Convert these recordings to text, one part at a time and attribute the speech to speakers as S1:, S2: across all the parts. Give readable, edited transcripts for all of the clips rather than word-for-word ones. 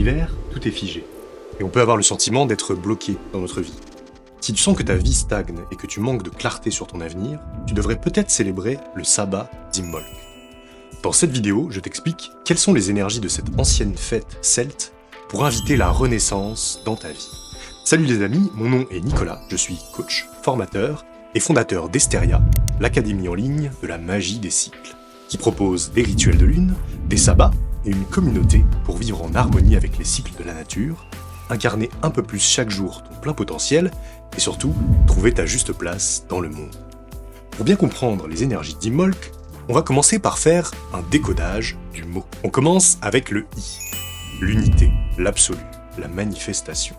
S1: l'hiver, tout est figé. Et on peut avoir le sentiment d'être bloqué dans notre vie. Si tu sens que ta vie stagne et que tu manques de clarté sur ton avenir, tu devrais peut-être célébrer le sabbat d'Imbolc. Dans cette vidéo, je t'explique quelles sont les énergies de cette ancienne fête celte pour inviter la renaissance dans ta vie. Salut les amis, mon nom est Nicolas, je suis coach, formateur et fondateur d'Esteria, l'académie en ligne de la magie des cycles, qui propose des rituels de lune, des sabbats et une communauté pour vivre en harmonie avec les cycles de la nature, incarner un peu plus chaque jour ton plein potentiel et surtout trouver ta juste place dans le monde. Pour bien comprendre les énergies d'Imbolc, on va commencer par faire un décodage du mot. On commence avec le I, l'unité, l'absolu, la manifestation.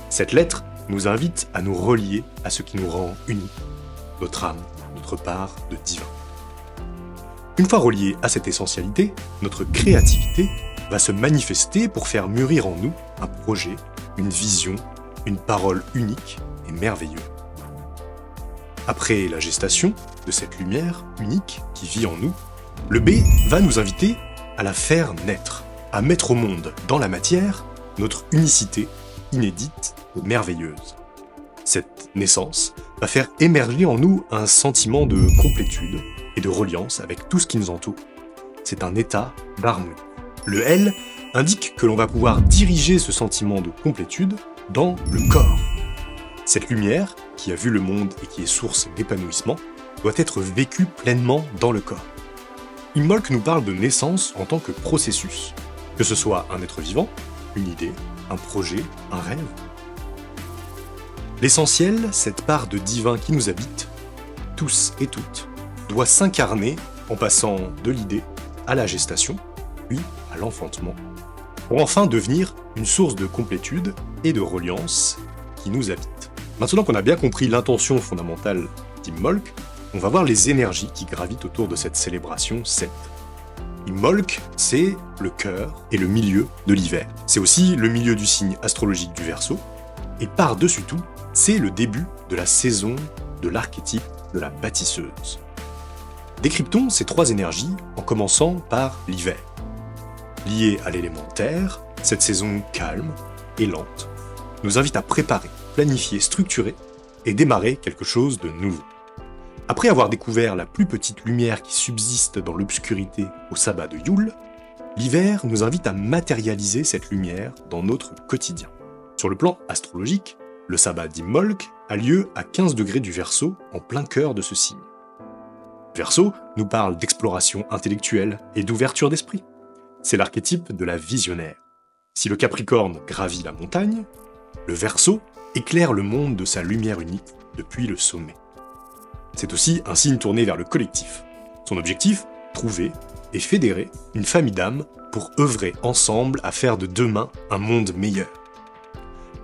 S1: Cette lettre nous invite à nous relier à ce qui nous rend unis, notre âme, notre part de divin. Une fois relié à cette essentialité, notre créativité va se manifester pour faire mûrir en nous un projet, une vision, une parole unique et merveilleuse. Après la gestation de cette lumière unique qui vit en nous, le B va nous inviter à la faire naître, à mettre au monde dans la matière notre unicité inédite et merveilleuse. Cette naissance va faire émerger en nous un sentiment de complétude et de reliance avec tout ce qui nous entoure. C'est un état d'harmonie. Le L indique que l'on va pouvoir diriger ce sentiment de complétude dans le corps. Cette lumière, qui a vu le monde et qui est source d'épanouissement, doit être vécue pleinement dans le corps. Imbolc nous parle de naissance en tant que processus, que ce soit un être vivant, une idée, un projet, un rêve. L'essentiel, cette part de divin qui nous habite, tous et toutes, doit s'incarner en passant de l'idée à la gestation, puis à l'enfantement, pour enfin devenir une source de complétude et de reliance qui nous habite. Maintenant qu'on a bien compris l'intention fondamentale d'Imbolc, on va voir les énergies qui gravitent autour de cette célébration celte. Imbolc, c'est le cœur et le milieu de l'hiver. C'est aussi le milieu du signe astrologique du Verseau, et par-dessus tout, c'est le début de la saison de l'archétype de la bâtisseuse. Décryptons ces trois énergies en commençant par l'hiver. Liée à l'élément terre, cette saison calme et lente nous invite à préparer, planifier, structurer et démarrer quelque chose de nouveau. Après avoir découvert la plus petite lumière qui subsiste dans l'obscurité au sabbat de Yule, l'hiver nous invite à matérialiser cette lumière dans notre quotidien. Sur le plan astrologique, le sabbat d'Imbolc a lieu à 15 degrés du Verseau en plein cœur de ce signe. Verseau nous parle d'exploration intellectuelle et d'ouverture d'esprit. C'est l'archétype de la visionnaire. Si le Capricorne gravit la montagne, le Verseau éclaire le monde de sa lumière unique depuis le sommet. C'est aussi un signe tourné vers le collectif. Son objectif, trouver et fédérer une famille d'âmes pour œuvrer ensemble à faire de demain un monde meilleur.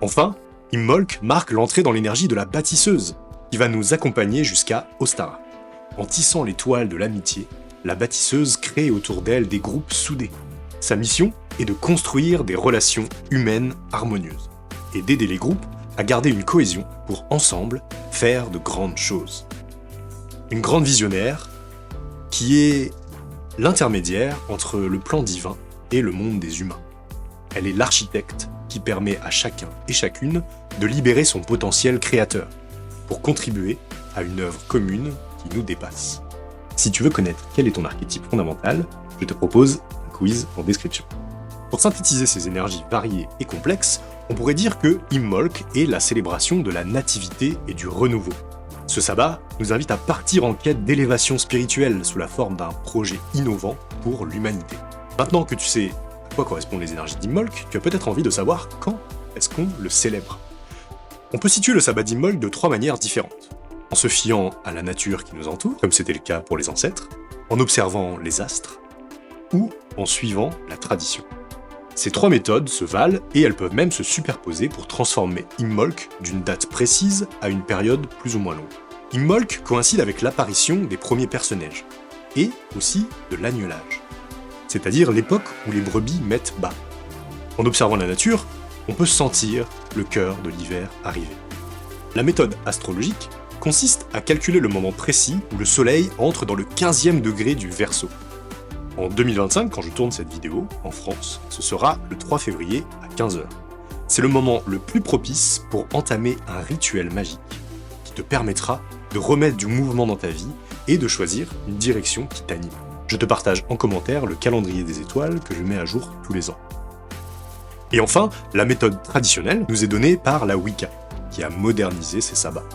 S1: Enfin, Imbolc marque l'entrée dans l'énergie de la bâtisseuse, qui va nous accompagner jusqu'à Ostara. En tissant les toiles de l'amitié, la bâtisseuse crée autour d'elle des groupes soudés. Sa mission est de construire des relations humaines harmonieuses et d'aider les groupes à garder une cohésion pour ensemble faire de grandes choses. Une grande visionnaire qui est l'intermédiaire entre le plan divin et le monde des humains. Elle est l'architecte qui permet à chacun et chacune de libérer son potentiel créateur pour contribuer à une œuvre commune qui nous dépasse. Si tu veux connaître quel est ton archétype fondamental, je te propose un quiz en description. Pour synthétiser ces énergies variées et complexes, on pourrait dire que Imbolc est la célébration de la nativité et du renouveau. Ce sabbat nous invite à partir en quête d'élévation spirituelle sous la forme d'un projet innovant pour l'humanité. Maintenant que tu sais à quoi correspondent les énergies d'Imbolc, tu as peut-être envie de savoir quand est-ce qu'on le célèbre. On peut situer le sabbat d'Imbolc de trois manières différentes. En se fiant à la nature qui nous entoure, comme c'était le cas pour les ancêtres, en observant les astres, ou en suivant la tradition. Ces trois méthodes se valent et elles peuvent même se superposer pour transformer Imbolc d'une date précise à une période plus ou moins longue. Imbolc coïncide avec l'apparition des premiers personnages, et aussi de l'agnelage, c'est-à-dire l'époque où les brebis mettent bas. En observant la nature, on peut sentir le cœur de l'hiver arriver. La méthode astrologique consiste à calculer le moment précis où le soleil entre dans le 15e degré du Verseau. En 2025, quand je tourne cette vidéo, en France, ce sera le 3 février à 15h. C'est le moment le plus propice pour entamer un rituel magique qui te permettra de remettre du mouvement dans ta vie et de choisir une direction qui t'anime. Je te partage en commentaire le calendrier des étoiles que je mets à jour tous les ans. Et enfin, la méthode traditionnelle nous est donnée par la Wicca, qui a modernisé ces sabbats.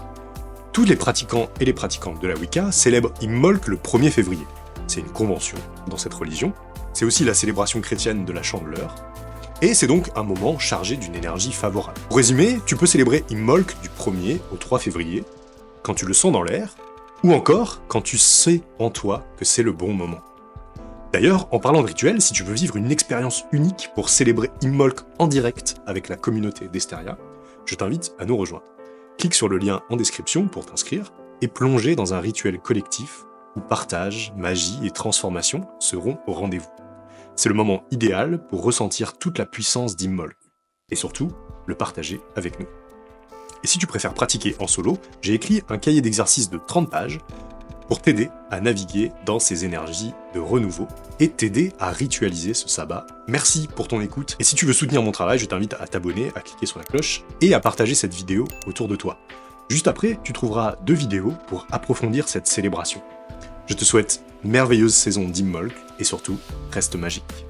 S1: Tous les pratiquants et les pratiquantes de la Wicca célèbrent Imbolc le 1er février. C'est une convention dans cette religion. C'est aussi la célébration chrétienne de la Chandeleur. Et c'est donc un moment chargé d'une énergie favorable. Pour résumer, tu peux célébrer Imbolc du 1er au 3 février, quand tu le sens dans l'air, ou encore quand tu sais en toi que c'est le bon moment. D'ailleurs, en parlant de rituel, si tu veux vivre une expérience unique pour célébrer Imbolc en direct avec la communauté d'Esteria, je t'invite à nous rejoindre. Clique sur le lien en description pour t'inscrire et plonger dans un rituel collectif où partage, magie et transformation seront au rendez-vous. C'est le moment idéal pour ressentir toute la puissance d'Imbolc et surtout le partager avec nous. Et si tu préfères pratiquer en solo, j'ai écrit un cahier d'exercices de 30 pages pour t'aider à naviguer dans ces énergies de renouveau et t'aider à ritualiser ce sabbat. Merci pour ton écoute, et si tu veux soutenir mon travail, je t'invite à t'abonner, à cliquer sur la cloche et à partager cette vidéo autour de toi. Juste après, tu trouveras 2 vidéos pour approfondir cette célébration. Je te souhaite une merveilleuse saison d'Imbolc et surtout, reste magique.